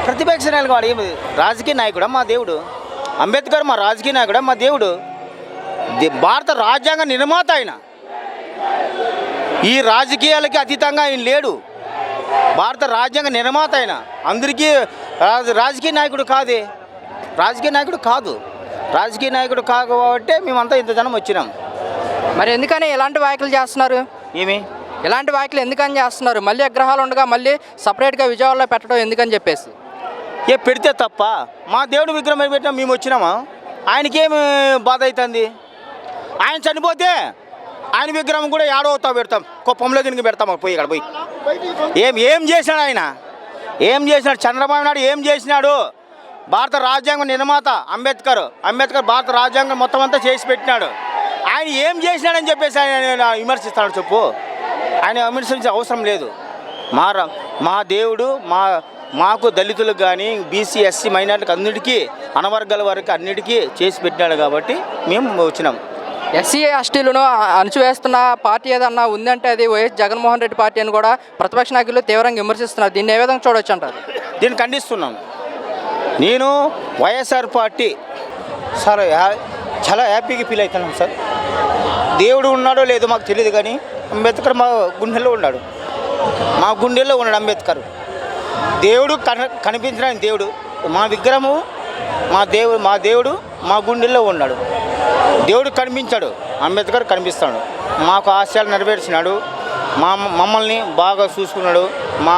ప్రతిపక్ష నాయకుడు వాడు ఏమి రాజకీయ నాయకుడా మా దేవుడు? అంబేద్కర్ మా రాజకీయ నాయకుడా మా దేవుడు? భారత రాజ్యాంగ నిర్మాత ఆయన. ఈ రాజకీయాలకి అతీతంగా ఆయన లేడు. భారత రాజ్యాంగ నిర్మాత ఆయన. అందరికీ రాజకీయ నాయకుడు కాదే, రాజకీయ నాయకుడు కాదు. రాజకీయ నాయకుడు కాబట్టి మేమంతా ఇంత జనం వచ్చినాం. మరి ఎందుకని ఇలాంటి వ్యాఖ్యలు చేస్తున్నారు? ఏమి ఇలాంటి వ్యాఖ్యలు ఎందుకని చేస్తున్నారు? మళ్ళీ విగ్రహాలు ఉండగా మళ్ళీ సపరేట్గా విజయవాడలో పెట్టడం ఎందుకని చెప్పేసి పెడితే తప్ప మా దేవుడు విగ్రహం పెట్టినా మేము వచ్చినామా? ఆయనకేమి బాధ అవుతుంది? ఆయన చనిపోతే ఆయన విగ్రహం కూడా ఏడవుతా పెడతాం, కుప్పంలో గిన్నె పెడతాం. పోయి ఇక్కడ పోయి ఏం చేసినాడు ఆయన? ఏం చేసినాడు? చంద్రబాబు నాయుడు ఏం చేసినాడు? భారత రాజ్యాంగ నిర్మాత అంబేద్కర్ భారత రాజ్యాంగం మొత్తం అంతా చేసి పెట్టినాడు. ఆయన ఏం చేసినాడని చెప్పేసి ఆయన విమర్శిస్తాడు చెప్పు? ఆయన విమర్శించే అవసరం లేదు. మా దేవుడు మాకు దళితులకు కానీ బీసీ ఎస్సీ మైనార్టీలకు అన్నిటికీ అనవర్గాల వరకు అన్నిటికీ చేసి పెట్టినాడు కాబట్టి మేము వచ్చినాం. ఎస్సీ ఎస్టీలను అణచివేస్తున్న పార్టీ ఏదన్నా ఉందంటే అది వైఎస్ జగన్మోహన్ రెడ్డి పార్టీ అని కూడా ప్రతిపక్ష నాయకులు తీవ్రంగా విమర్శిస్తున్నారు. దీన్ని ఏ విధంగా చూడవచ్చు అంటారు? దీన్ని ఖండిస్తున్నాను. నేను వైఎస్ఆర్ పార్టీ సార్ చాలా హ్యాపీగా ఫీల్ అవుతున్నాను సార్. దేవుడు ఉన్నాడో లేదో మాకు తెలియదు కానీ అంబేద్కర్ మా గుండెల్లో ఉన్నాడు. మా గుండెల్లో ఉన్నాడు అంబేద్కర్. దేవుడు కనిపించిన దేవుడు. మా విగ్రహము మా దేవుడు మా గుండెల్లో ఉన్నాడు. దేవుడు కనిపించాడు, అంబేద్కర్ కనిపిస్తాడు. మాకు ఆశయాలు నెరవేర్చినాడు. మమ్మల్ని బాగా చూసుకున్నాడు. మా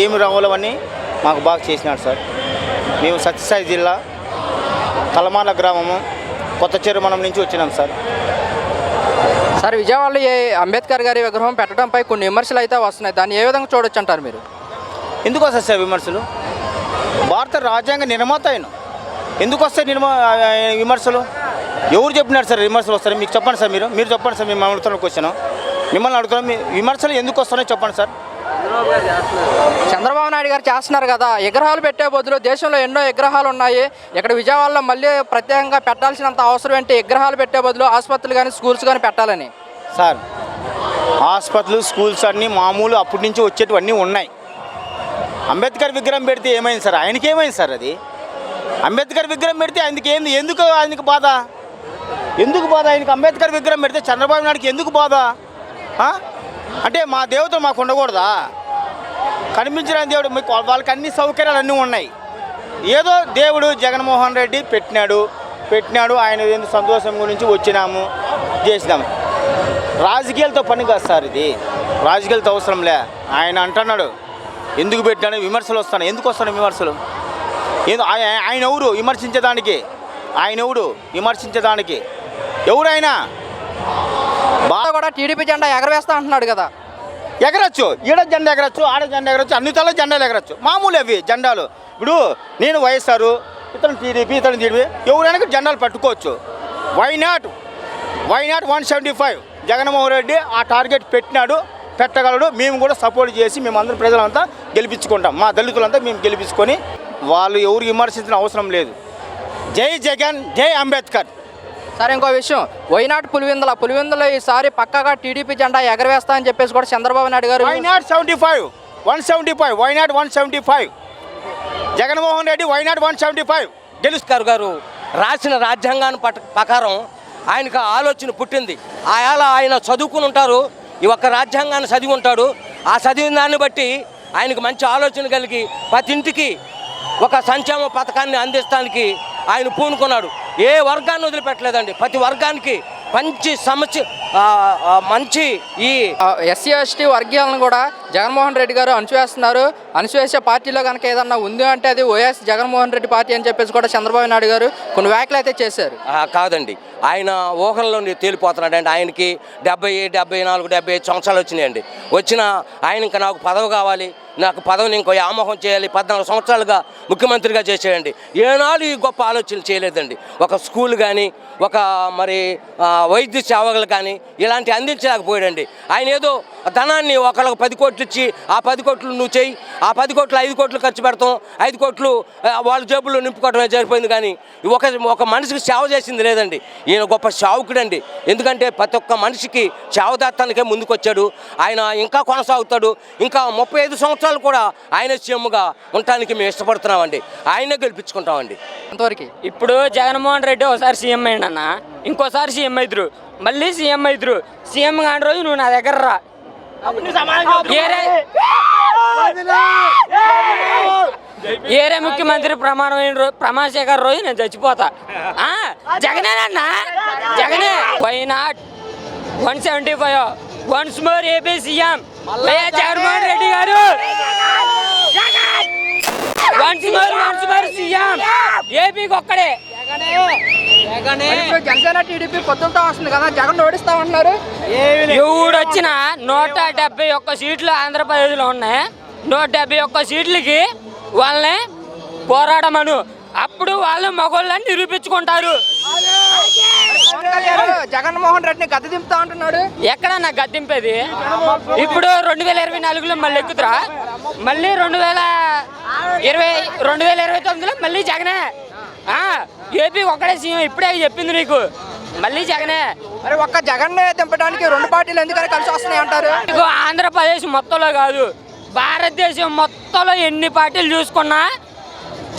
ఏమి రావాలవన్నీ మాకు బాగా చేసినాడు సార్. మేము సత్యసాయి జిల్లా తలమాల గ్రామము కొత్త చెరుమనం నుంచి వచ్చినాం సార్. సార్, విజయవాడలో అంబేద్కర్ గారి విగ్రహం పెట్టడంపై కొన్ని విమర్శలు అయితే వస్తున్నాయి. దాన్ని ఏ విధంగా చూడొచ్చు అంటారు మీరు? ఎందుకు వస్తాయి సార్ విమర్శలు? భారత రాజ్యాంగ నిర్మాత ఆయన. ఎందుకు వస్తాయి విమర్శలు? ఎవరు చెప్పినారు సార్ విమర్శలు వస్తారు? మీకు చెప్పండి సార్. మీరు చెప్పండి సార్. మేము అడుగుతున్న క్వశ్చన్ మిమ్మల్ని అడుగుతున్నాం. విమర్శలు ఎందుకు వస్తున్నాయో చెప్పండి సార్. చంద్రబాబు నాయుడు గారు చేస్తున్నారు కదా, విగ్రహాలు పెట్టే బదులు దేశంలో ఎన్నో విగ్రహాలు ఉన్నాయి. ఇక్కడ విజయవాడలో మళ్ళీ ప్రత్యేకంగా పెట్టాల్సినంత అవసరం ఏంటి? విగ్రహాలు పెట్టే బదులు ఆసుపత్రులు కానీ స్కూల్స్ కానీ పెట్టాలని. సార్, హాస్పిటల్ స్కూల్స్ అన్నీ మామూలు అప్పటి నుంచి వచ్చేటివన్నీ ఉన్నాయి. అంబేద్కర్ విగ్రహం పెడితే ఏమైంది సార్? ఆయనకి ఏమైంది సార్? అది అంబేద్కర్ విగ్రహం పెడితే ఆయనకి బాధ? ఎందుకు బాధ ఆయనకి? అంబేద్కర్ విగ్రహం పెడితే చంద్రబాబు నాయుడుకి ఎందుకు బాధ? అంటే మా దేవతలు మాకు ఉండకూడదా? కనిపించిన దేవుడు మీకు వాళ్ళకి అన్ని సౌకర్యాలు అన్నీ ఉన్నాయి. ఏదో దేవుడు జగన్మోహన్ రెడ్డి పెట్టినాడు ఆయన సంతోషం గురించి వచ్చినాము చేసినాము. రాజకీయాలతో పని కాదు సార్ ఇది. రాజకీయాలతో అవసరంలే. ఆయన అంటున్నాడు ఎందుకు పెట్టినాడు? విమర్శలు వస్తాయి. ఎందుకు వస్తున్నాయి విమర్శలు? ఆయన ఎవరు విమర్శించేదానికి? ఎవరు ఆయన? బాగా కూడా టీడీపీ జెండా ఎగరవేస్తా అంటున్నాడు కదా. ఎగరచ్చు, ఈడ జెండా ఎగరచ్చు, ఆడ జెండా ఎగరచ్చు, అన్ని తల జెండాలు ఎగరచ్చు. మామూలు అవి జెండాలు. ఇప్పుడు నేను వైఎస్ఆర్, ఇతను టీడీపీ, ఎవరైనా జెండాలు పట్టుకోవచ్చు. Why not 175? జగన్మోహన్ రెడ్డి ఆ టార్గెట్ పెట్టగలడు. మేము కూడా సపోర్ట్ చేసి మేమందరం ప్రజలంతా గెలిపించుకుంటాం. మా దళితులంతా మేము గెలిపించుకొని వాళ్ళు ఎవరు విమర్శించిన అవసరం లేదు. జై జగన్, జై అంబేద్కర్. సరే, ఇంకో విషయం, వైనాట్ పులివెందుల ఈసారి పక్కాగా టీడీపీ జెండా ఎగరవేస్తా అని చెప్పేసి కూడా చంద్రబాబు నాయుడు గారు. వైనాట్ 175 జగన్మోహన్ రెడ్డి వైనాట్ 175 గెలుస్తారు గారు. రాసిన రాజ్యాంగాన్ని ప్రకారం ఆయనకు ఆలోచన పుట్టింది. ఆయన చదువుకుని ఉంటారు. ఈ ఒక్క రాజ్యాంగాన్ని చదివి ఉంటాడు. ఆ చదివిన దాన్ని బట్టి ఆయనకు మంచి ఆలోచన కలిగి ప్రతి ఇంటికి ఒక సంక్షేమ పథకాన్ని అందిస్తానికి ఆయన పూనుకున్నాడు. ఏ వర్గాన్ని వదిలిపెట్టలేదండి. ప్రతి వర్గానికి మంచి ఈ ఎస్సీ ఎస్టీ వర్గీయాలను కూడా జగన్మోహన్ రెడ్డి గారు అణచివేస్తున్నారు. అణచివేసే పార్టీలో కనుక ఏదన్నా ఉంది అంటే అది వైఎస్ జగన్మోహన్ రెడ్డి పార్టీ అని చెప్పేసి కూడా చంద్రబాబు నాయుడు గారు కొన్ని వ్యాఖ్యలు అయితే చేశారు. కాదండి, ఆయన ఊహల్లో తేలిపోతున్నాడు అండి. ఆయనకి 74, 75 సంవత్సరాలు వచ్చినాయండి. ఆయన ఇంకా నాకు పదవి కావాలి, నాకు పదవిని ఇంకో వ్యామోహం చేయాలి. 14 సంవత్సరాలుగా ముఖ్యమంత్రిగా చేసేయండి. ఏనాడు ఈ గొప్ప ఆలోచనలు చేయలేదండి. ఒక స్కూల్ కానీ, ఒక వైద్య సేవలు కానీ ఇలాంటివి అందించలేకపోయాడండి. ఆయన ఏదో ధనాన్ని ఒకళ్ళకి 10 కోట్లు ఇచ్చి ఆ 10 కోట్లు నువ్వు చెయ్యి, ఆ 10 కోట్లు 5 కోట్లు ఖర్చు పెడతాం, 5 కోట్లు వాళ్ళ జేబుల్లో నింపుకోవడమే జరిపోయింది. కానీ ఒక మనిషికి సేవ చేసింది లేదండి. ఈయన గొప్ప సేవకుడండి. ఎందుకంటే ప్రతి ఒక్క మనిషికి సేవదాత్తానికే ముందుకొచ్చాడు. ఆయన ఇంకా కొనసాగుతాడు. ఇంకా 35 సంవత్సరాలు కూడా ఆయన సీఎంగా ఉండటానికి మేము ఇష్టపడుతున్నామండి. ఆయనే గెలిపించుకుంటామండి. అంతవరకు ఇప్పుడు జగన్మోహన్ రెడ్డి ఒకసారి సీఎం అయ్యిందన్న, ఇంకోసారి సీఎం అవుతురు, మళ్ళీ సీఎం అవుతురు. సీఎం కాని రోజు నువ్వు నా దగ్గర రా. ఏరే ముఖ్యమంత్రి ప్రమాణ స్వీకారం రోజు నేను చచ్చిపోతా. జగనేనన్నా, జగనే. Why not 175 once more AP CM Jaganmohan Reddy గారు. వన్స్ మోర్ సీఎం ఏపీకి ఒక్కడే. జనసేన టీడీపీ పొత్తులతో వస్తుంది కదా, జగన్ ఓడిస్తామంటున్నారు. ఎవడు వచ్చినా 171 సీట్లు ఆంధ్రప్రదేశ్లో ఉన్నాయి. 171 సీట్లకి వాళ్ళని పోరాడమను, అప్పుడు వాళ్ళు మగోళ్ళని నిరూపించుకుంటారు. జగన్మోహన్ రెడ్డిని గద్దె దింపుతా అంటున్నాడు. ఎక్కడ నాకు గద్దింపేది? ఇప్పుడు 2024లో మళ్ళీ ఎక్కుతురా, మళ్ళీ 2029లో మళ్ళీ జగనే. ఏపీ ఒక్కడే సీఎం, ఇప్పుడే చెప్పింది నీకు, మళ్ళీ జగనే. మరి ఒక్క జగన్ దింపడానికి 2 పార్టీలు ఎందుకని కలిసి వస్తున్నాయి అంటారు? నీకు ఆంధ్రప్రదేశ్ మొత్తంలో కాదు, భారతదేశం మొత్తంలో ఎన్ని పార్టీలు చూసుకున్నా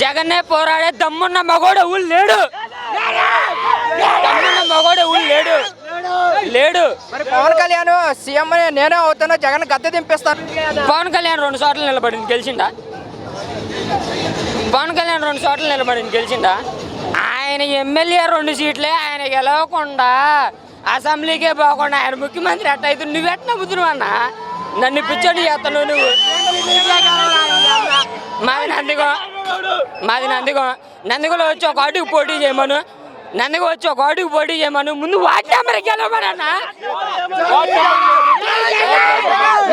జగన్నే పోరాడే దమ్మున్న మగోడు ఊళ్ళు లేడు. దమ్మున్న మగోడు ఊళ్ళు లేడు. మరి పవన్ కళ్యాణ్ సీఎం నేనే అవుతాను, జగన్ గద్దె దింపేస్తాను. పవన్ కళ్యాణ్ 2 చోట్ల నిలబడింది, గెలిచిండా? పవన్ కళ్యాణ్ 2 చోట్ల నిలబడింది, గెలిచిండా? ఆయన ఎమ్మెల్యే 2 సీట్లే, ఆయన గెలవకుండా అసెంబ్లీకే పోకుండా ఆయన ముఖ్యమంత్రి ఎట్ట అయితే నువ్వెట్ట నమ్ముతున్నావు అన్న? నన్ను పిచ్చోడి చేస్తాను నువ్వు. మాది నందిగంలో వచ్చి ఒక అడుగు పోటీ చేయమను, ముందు వార్డు నెంబర్కి గెలవమన్నా.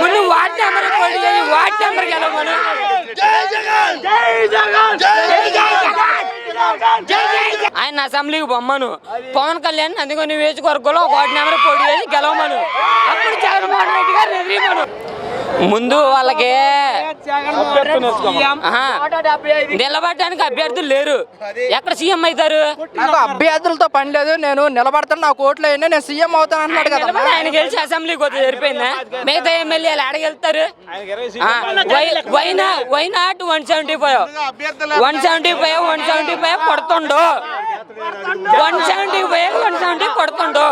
ముందు వార్డు నెంబర్కి పోటీ చేయి, వార్డు నెంబర్కి గెలవమను. ఆయన అసెంబ్లీకి బొమ్మను, పవన్ కళ్యాణ్ నందిగం నియోజకవర్గంలో ఒక వార్డు నెంబర్ పోటీ చేసి గెలవమను, అప్పుడు జగన్మోహన్ రెడ్డి గారు ఎదిరిమను. ముందు వాళ్ళకి నిలబడటానికి అభ్యర్థులు లేరు, ఎక్కడ సీఎం అవుతారు? నాకు అభ్యర్థులతో పని లేదు, నేను నిలబడతాను, నాకు ఓట్లు అయినా నేను సీఎం అవుతాను అంటున్నాడు కదా. ఆయన గెలిచి అసెంబ్లీకి వస్తే సరిపోయిందా? మిగతా ఎమ్మెల్యేలు ఆడగెళ్తారు. వై నాట్ 175 కొడుతుండో, 170 కొడుతుండో,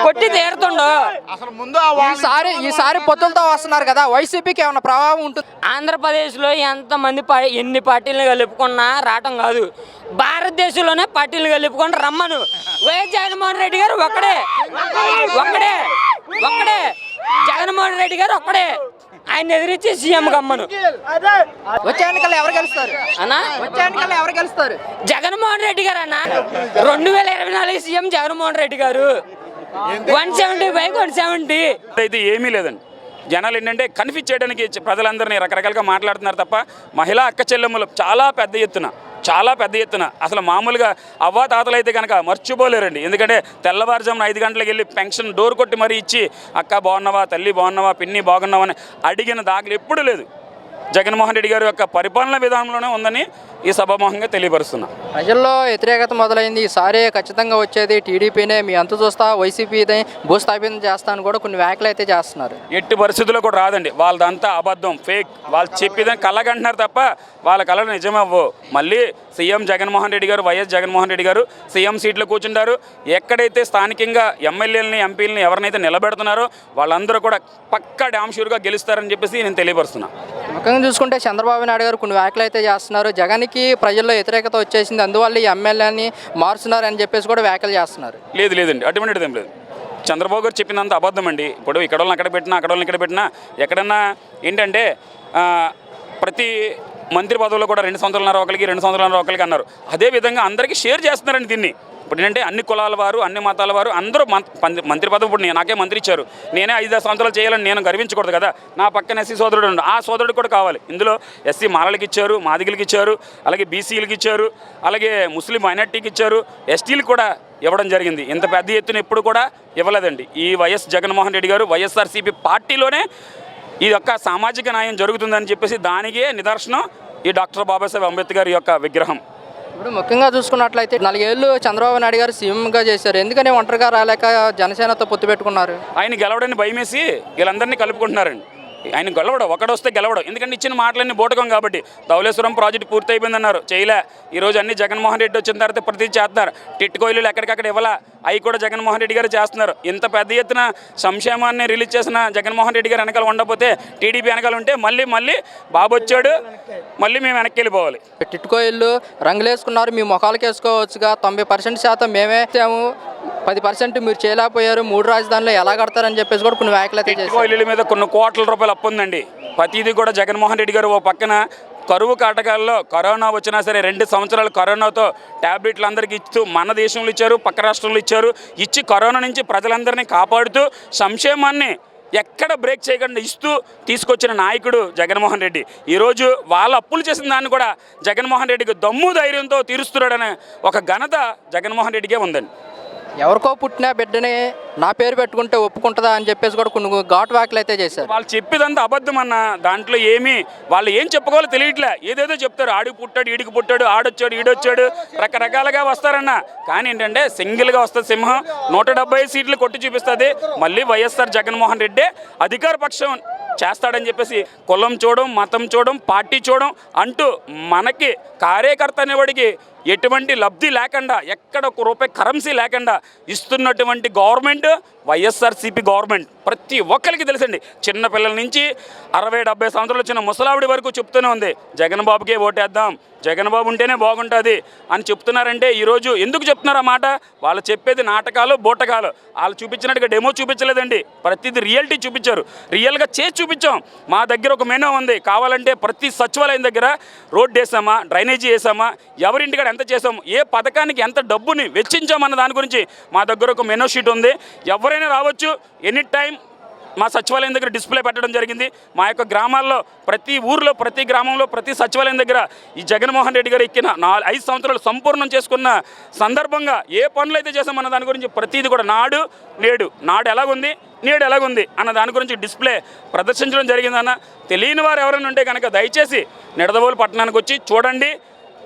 కొట్టి తీరుతుండో. ఈసారి పొత్తులతో వస్తున్నారు కదా, వైసీపీకి ఏమైనా ప్రభావం ఉంటుంది? ఆంధ్రప్రదేశ్లో ఎన్ని పార్టీలను కలుపుకున్నా రావటం కాదు, భారతదేశంలోనే పార్టీలు కలుపుకొని రమ్మను. వైఎస్ జగన్మోహన్ రెడ్డి గారు ఒక్కడే. జగన్మోహన్ రెడ్డి గారు ఒక్కడే, ఆయన ఎదిరించి సీఎం గమ్మను. వచ్చే ఎన్నికల్లో ఎవరు గెలుస్తారు అన్నా? జగన్మోహన్ రెడ్డి గారు అన్న. 2024 సీఎం జగన్మోహన్ రెడ్డి గారు. 170 అయితే ఏమీ లేదండి. జనాలు ఏంటంటే కన్ఫ్యూజ్ చేయడానికి ప్రజలందరినీ రకరకాలుగా మాట్లాడుతున్నారు తప్ప మహిళా అక్క చెల్లెమ్మలు చాలా పెద్ద ఎత్తున అసలు మామూలుగా అవ్వాతాతలు అయితే కనుక మర్చిపోలేరండి. ఎందుకంటే తెల్లవారుజామున 5 గంటలకు వెళ్ళి పెన్షన్ డోర్ కొట్టి మరీ ఇచ్చి అక్క బాగున్నావా, తల్లి బాగున్నావా, పిన్ని బాగున్నావా అని అడిగిన దాఖలు ఎప్పుడూ లేదు. జగన్మోహన్ రెడ్డి గారి యొక్క పరిపాలన విధానంలోనే ఉందని ఈ సభాముఖంగా తెలియపరుస్తున్నా. ప్రజల్లో వ్యతిరేకత మొదలైంది, ఈసారి ఖచ్చితంగా వచ్చేది టీడీపీనే, మీ అంత చూస్తా వైసీపీదే భూస్థాపితం చేస్తాను కూడా కొన్ని వ్యాఖ్యలు అయితే చేస్తున్నారు. ఎట్టి పరిస్థితుల్లో కూడా రాదండి, వాళ్ళదంతా అబద్ధం, ఫేక్. వాళ్ళు చెప్పేదని కళ్ళగంటున్నారు తప్ప వాళ్ళ కళలు నిజమవ్వవు. మళ్ళీ సీఎం జగన్మోహన్ రెడ్డి గారు, వైఎస్ జగన్మోహన్ రెడ్డి గారు సీఎం సీట్లో కూర్చుంటారు. ఎక్కడైతే స్థానికంగా ఎమ్మెల్యేలని, ఎంపీలని ఎవరినైతే నిలబెడుతున్నారో వాళ్ళందరూ కూడా పక్కా డ్యామ్ షూర్గా గెలుస్తారని చెప్పేసి నేను తెలియపరుస్తున్నా. ముఖ్యంగా చూసుకుంటే చంద్రబాబు నాయుడు గారు కొన్ని వ్యాఖ్యలు అయితే చేస్తున్నారు, జగన్కి ప్రజల్లో వ్యతిరేకత వచ్చేసింది, అందువల్ల ఈ ఎమ్మెల్యేని మారుస్తున్నారు అని చెప్పేసి కూడా వ్యాఖ్యలు చేస్తున్నారు. లేదండి, అటువంటిది ఏం లేదు. చంద్రబాబు గారు చెప్పినంత అబద్ధం అండి. ఇప్పుడు ఇక్కడ వాళ్ళని అక్కడ పెట్టినా, అక్కడ వాళ్ళని ఇక్కడ పెట్టినా, ఎక్కడన్నా ఏంటంటే ప్రతి మంత్రి పదవుల్లో కూడా 2 సంవత్సరాల ఒకరికి 2 సంవత్సరాల ఒకరికి అన్నారు. అదేవిధంగా అందరికీ షేర్ చేస్తున్నారండి దీన్ని. ఇప్పుడు ఏంటంటే అన్ని కులాల వారు, అన్ని మతాల వారు అందరూ మంత్రి పదవి. ఇప్పుడు నాకే మంత్రి ఇచ్చారు, నేనే 5 సంవత్సరాలు చేయాలని నేను గర్వించకూడదు కదా. నా పక్కన ఎస్సీ సోదరుడు ఉండు, ఆ సోదరుడు కూడా కావాలి. ఇందులో ఎస్సీ మాలలకి ఇచ్చారు, మాదిగలకి ఇచ్చారు, అలాగే బీసీలకి ఇచ్చారు, అలాగే ముస్లిం మైనార్టీకి ఇచ్చారు, ఎస్టీలకు కూడా ఇవ్వడం జరిగింది. ఇంత పెద్ద ఎత్తున ఎప్పుడు కూడా ఇవ్వలేదండి. ఈ వైఎస్ జగన్మోహన్ రెడ్డి గారు వైఎస్ఆర్సీపీ పార్టీలోనే ఈ యొక్క సామాజిక న్యాయం జరుగుతుందని చెప్పేసి దానికే నిదర్శనం ఈ డాక్టర్ బాబాసాహెబ్ అంబేద్కర్ యొక్క విగ్రహం. ఇప్పుడు ముఖ్యంగా చూసుకున్నట్లయితే 4 ఏళ్ళు చంద్రబాబు నాయుడు గారు సీఎంగా చేశారు. ఎందుకని ఒంటరిగా రాలేక జనసేనతో పొత్తు పెట్టుకున్నారు? ఆయన గెలవడని భయమేసి వీళ్ళందరినీ కలుపుకుంటున్నారండి. ఆయన గెలవడం ఒకడొస్తే గెలవడం, ఎందుకంటే ఇచ్చిన మాటలన్నీ బూటకం కాబట్టి. ధవళేశ్వరం ప్రాజెక్టు పూర్తి అయిపోయిందన్నారు, చేయలే. ఈరోజు అన్ని జగన్మోహన్ రెడ్డి వచ్చిన తర్వాత ప్రతి చేస్తున్నారు. టిట్కోయిలు ఎక్కడికక్కడ ఇవ్వాలా, అవి కూడా జగన్మోహన్ రెడ్డి గారు చేస్తున్నారు. ఇంత పెద్ద ఎత్తున సంక్షేమాన్ని రిలీజ్ చేసిన జగన్మోహన్ రెడ్డి గారు వెనకాల ఉండకపోతే, టీడీపీ వెనకాల ఉంటే మళ్ళీ బాబు వచ్చాడు, మళ్ళీ మేము వెనక్కి వెళ్ళిపోవాలి. టిట్కోయిళ్ళు రంగులేసుకున్నారు, మీ ముఖాలకు వేసుకోవచ్చుగా. 90% శాతం మేమే ఇచ్చాము, 10% మీరు చేయలేకపోయారు. 3 రాజధానులు ఎలా కడతారని చెప్పేసి కూడా కొన్ని వ్యాఖ్యలు అయితే చేశారు. టిట్కోయిల మీద కొన్ని కోట్ల రూపాయలు అప్పు ఉందండి. ప్రతిదీ కూడా జగన్మోహన్ రెడ్డి గారు ఓ పక్కన కరువు కాటకాల్లో కరోనా వచ్చినా సరే 2 సంవత్సరాలు కరోనాతో ట్యాబ్లెట్లు అందరికీ ఇస్తూ మన దేశంలో ఇచ్చారు, పక్క రాష్ట్రంలో ఇచ్చి కరోనా నుంచి ప్రజలందరినీ కాపాడుతూ సంక్షేమాన్ని ఎక్కడ బ్రేక్ చేయకుండా ఇస్తూ తీసుకొచ్చిన నాయకుడు జగన్మోహన్ రెడ్డి. ఈరోజు వాళ్ళ అప్పులు చేసిన దాన్ని కూడా జగన్మోహన్ రెడ్డికి దమ్ము ధైర్యంతో తీరుస్తున్నాడనే ఒక ఘనత జగన్మోహన్ రెడ్డికే ఉందండి. ఎవరికో పుట్టిన బిడ్డని నా పేరు పెట్టుకుంటే ఒప్పుకుంటుందా అని చెప్పేసి కూడా కొన్ని ఘాటు వ్యాఖ్యలు అయితే చేశారు. వాళ్ళు చెప్పేదంతా అబద్ధం అన్న, దాంట్లో వాళ్ళు ఏం చెప్పుకోవాలో తెలియట్లే. ఏదేదో చెప్తారు, ఆడికి పుట్టాడు, ఈడికి పుట్టాడు, ఆడొచ్చాడు, ఈడొచ్చాడు, రకరకాలుగా వస్తారన్న. కానీ ఏంటంటే సింగిల్గా వస్తుంది సింహం, 170 సీట్లు కొట్టి చూపిస్తుంది. మళ్ళీ వైఎస్ఆర్ జగన్మోహన్ రెడ్డి అధికార పక్షం చేస్తాడని చెప్పేసి కులం చూడడం, మతం చూడడం, పార్టీ చూడడం అంటూ మనకి కార్యకర్త అనేవాడికి ఎటువంటి లబ్ధి లేకుండా, ఎక్కడ ఒక రూపాయి కరెన్సీ లేకుండా ఇస్తున్నటువంటి గవర్నమెంట్ వైఎస్ఆర్సీపీ గవర్నమెంట్. ప్రతి ఒక్కరికి తెలుసండి, చిన్నపిల్లల నుంచి 60-70 సంవత్సరాలు వచ్చిన ముసలావిడి వరకు చెప్తూనే ఉంది, జగన్ బాబుకే ఓటేద్దాం, జగన్ బాబు ఉంటేనే బాగుంటుంది అని చెప్తున్నారంటే ఈరోజు ఎందుకు చెప్తున్నారు ఆ మాట? వాళ్ళు చెప్పేది నాటకాలు, బూటకాలు. వాళ్ళు చూపించినట్టుగా డెమో చూపించలేదండి, ప్రతిదీ రియాలిటీ చూపించారు. రియల్గా చేసి చూపించాం. మా దగ్గర ఒక మెనూ ఉంది, కావాలంటే ప్రతి సచివాలయం దగ్గర రోడ్డు వేసామా, డ్రైనేజీ వేసామా, ఎవరింటికాడ ఎంత చేసాము, ఏ పథకానికి ఎంత డబ్బుని వెచ్చించామన్న దాని గురించి మా దగ్గర ఒక మెనూ షీట్ ఉంది. ఎవరైనా రావచ్చు, ఎనీ టైం మా సచివాలయం దగ్గర డిస్ప్లే పెట్టడం జరిగింది. మా యొక్క గ్రామాల్లో ప్రతి ఊర్లో, ప్రతి గ్రామంలో, ప్రతి సచివాలయం దగ్గర ఈ జగన్మోహన్ రెడ్డి గారు ఎక్కిన 5 సంవత్సరాలు సంపూర్ణం చేసుకున్న సందర్భంగా ఏ పనులు అయితే చేసామన్న దాని గురించి ప్రతిదీ కూడా నాడు నేడు, నాడు ఎలాగుంది, నేడు ఎలాగుంది అన్న దాని గురించి డిస్ప్లే ప్రదర్శించడం జరిగిందన్న. తెలియని వారు ఎవరైనా ఉంటే కనుక దయచేసి నిడదవోలు పట్టణానికి వచ్చి చూడండి,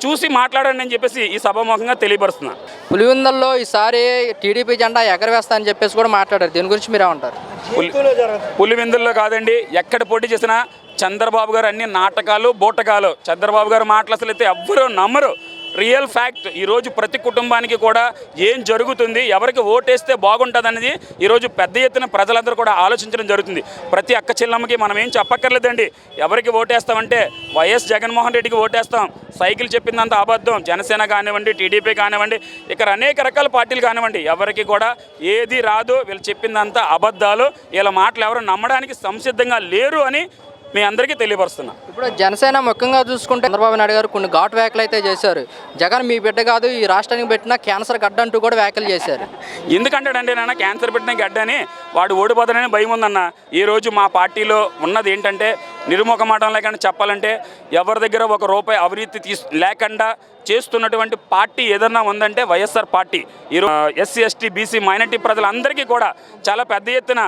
చూసి మాట్లాడండి అని చెప్పేసి ఈ సభాముఖంగా తెలియపరుస్తున్నా. పులివెందుల్లో ఈసారి టీడీపీ జెండా ఎగరవేస్తా అని చెప్పేసి కూడా మాట్లాడారు. దీని గురించి మీరేమంటారు? పులివెందుల్లో కాదండి, ఎక్కడ పోటీ చేసినా చంద్రబాబు గారు అన్ని నాటకాలు, బూటకాలు. చంద్రబాబు గారు మాటలు అసలు అయితే ఎవ్వరూ నమ్మరు. Real fact. ఈరోజు ప్రతి కుటుంబానికి కూడా ఏం జరుగుతుంది, ఎవరికి ఓటేస్తే బాగుంటుంది అనేది ఈరోజు పెద్ద ఎత్తున ప్రజలందరూ కూడా ఆలోచించడం జరుగుతుంది. ప్రతి అక్క చెల్లమ్మకి మనం ఏం చెప్పక్కర్లేదండి. ఎవరికి ఓటేస్తామంటే వైఎస్ జగన్మోహన్ రెడ్డికి ఓటేస్తాం. సైకిల్ చెప్పిందంత అబద్ధం. జనసేన కానివ్వండి, టీడీపీ కానివ్వండి, ఇక్కడ అనేక రకాల పార్టీలు కానివ్వండి, ఎవరికి కూడా ఏది రాదు. వీళ్ళు చెప్పిందంతా అబద్ధాలు. వీళ్ళ మాటలు ఎవరు నమ్మడానికి సంసిద్ధంగా లేరు అని మీ అందరికీ తెలియపరుస్తున్నా. ఇప్పుడు జనసేన ముఖ్యంగా చూసుకుంటే చంద్రబాబు నాయుడు గారు కొన్ని ఘాటు వ్యాఖ్యలు అయితే చేశారు. జగన్ మీ బిడ్డ కాదు, ఈ రాష్ట్రానికి పెట్టిన క్యాన్సర్ గడ్డ అంటూ కూడా వ్యాఖ్యలు చేశారు. ఎందుకంటాడంటే నాన్న క్యాన్సర్ పెట్టిన గడ్డ అని, వాడు ఓడిపోతాడని భయం ఉందన్న. ఈరోజు మా పార్టీలో ఉన్నది ఏంటంటే నిర్ముఖమాటం లేకుండా చెప్పాలంటే ఎవరి దగ్గర ఒక రూపాయి అవినీతి లేకుండా చేస్తున్నటువంటి పార్టీ ఏదన్నా ఉందంటే వైఎస్ఆర్ పార్టీ. ఈరోజు ఎస్సీ, ఎస్టీ, బీసీ, మైనారిటీ ప్రజలందరికీ కూడా చాలా పెద్ద ఎత్తున